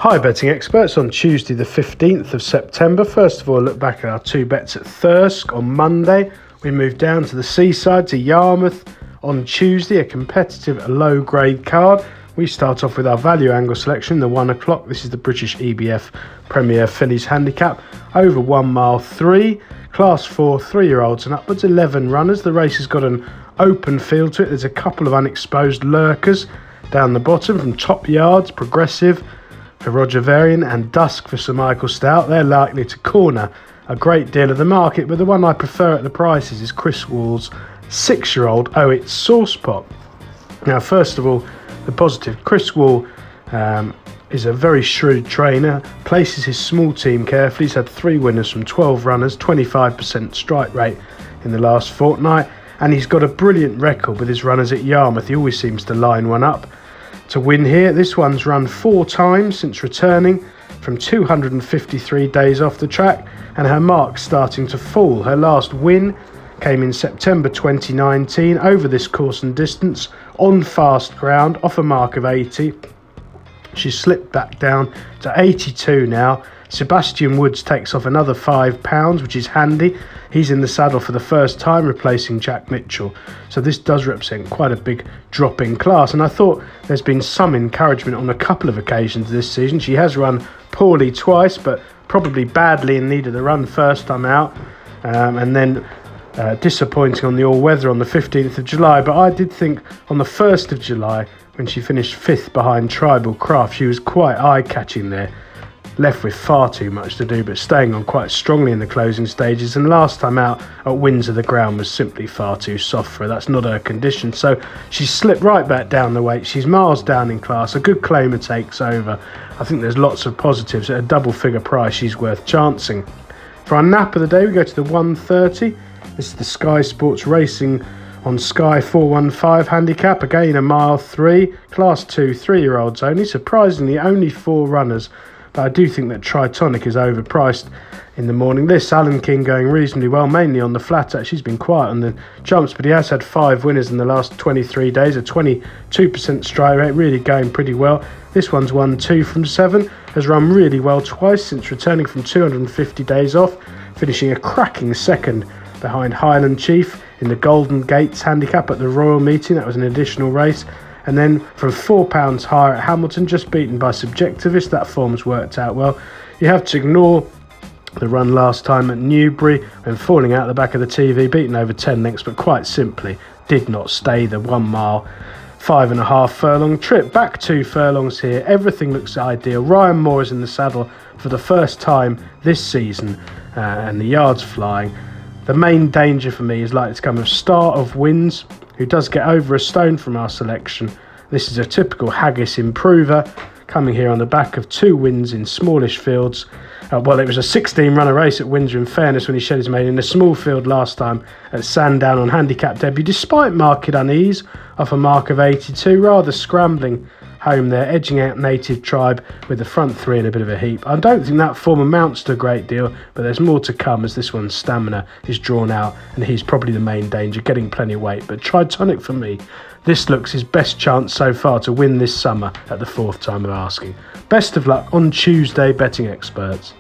Hi betting experts, on Tuesday the 15th of September. First of all, look back at our two bets at Thirsk on Monday. We moved down to the seaside to Yarmouth on Tuesday, a competitive low grade card. We start off with our value angle selection, the 1 o'clock. This is the British EBF Premier Fillies Handicap. Over 1 mile 3, class 4, 3-year-olds and upwards, 11 runners. The race has got an open field to it. There's a couple of unexposed lurkers down the bottom from Top Yards, Progressive for Roger Varian and Dusk for Sir Michael Stout. They're likely to corner a great deal of the market, but the one I prefer at the prices is Chris Wall's 6-year-old Oh It's Sauce Pot. Now, first of all, the positive. Chris Wall is a very shrewd trainer, places his small team carefully. He's had 3 winners from 12 runners, 25% strike rate in the last fortnight, and he's got a brilliant record with his runners at Yarmouth. He always seems to line one up to win here. This one's run 4 times since returning from 253 days off the track, and her mark's starting to fall. Her last win came in September 2019 over this course and distance on fast ground off a mark of 80. She's slipped back down to 82 now. Sebastian Woods takes off another £5, which is handy. He's in the saddle for the first time, replacing Jack Mitchell. So this does represent quite a big drop in class. And I thought there's been some encouragement on a couple of occasions this season. She has run poorly twice, but probably badly in need of the run first time out. And then disappointing on the all-weather on the 15th of July. But I did think on the 1st of July, when she finished 5th behind Tribal Craft, she was quite eye-catching there. Left with far too much to do, but staying on quite strongly in the closing stages. And last time out at Windsor, the ground was simply far too soft for her. That's not her condition. So she's slipped right back down the weight. She's miles down in class. A good claimer takes over. I think there's lots of positives. At a double-figure price, she's worth chancing. For our nap of the day, we go to the 1:30. This is the Sky Sports Racing on Sky 415 handicap. Again, a mile 3, class 2, 3-year-olds only. Surprisingly, only 4 runners. But I do think that Tritonic is overpriced in the morning. This, Alan King going reasonably well, mainly on the flat. Actually, he's been quiet on the jumps, but he has had 5 winners in the last 23 days, a 22% strike rate, really going pretty well. This one's won 2 from 7, has run really well twice since returning from 250 days off, finishing a cracking second behind Highland Chief in the Golden Gates handicap at the Royal Meeting. That was an additional race. And then from £4 higher at Hamilton, just beaten by Subjectivist. That form's worked out well. You have to ignore the run last time at Newbury when falling out the back of the TV, beaten over 10 lengths, but quite simply did not stay the 1 mile, 5.5 furlong trip. Back 2 furlongs here. Everything looks ideal. Ryan Moore is in the saddle for the first time this season, and the yard's flying. The main danger for me is likely to come of Star of Winds, who does get over a stone from our selection. This is a typical Haggis improver, coming here on the back of 2 wins in smallish fields. Well, it was a 16-runner race at Windsor, in fairness, when he shed his mane in a small field last time at Sandown on handicap debut, despite market unease off a mark of 82, rather scrambling home there, edging out Native Tribe with the front 3 in a bit of a heap. I don't think that form amounts to a great deal, but there's more to come as this one's stamina is drawn out, and he's probably the main danger, getting plenty of weight. But Tritonic for me, this looks his best chance so far to win this summer at the 4th time of asking. Best of luck on Tuesday, betting experts.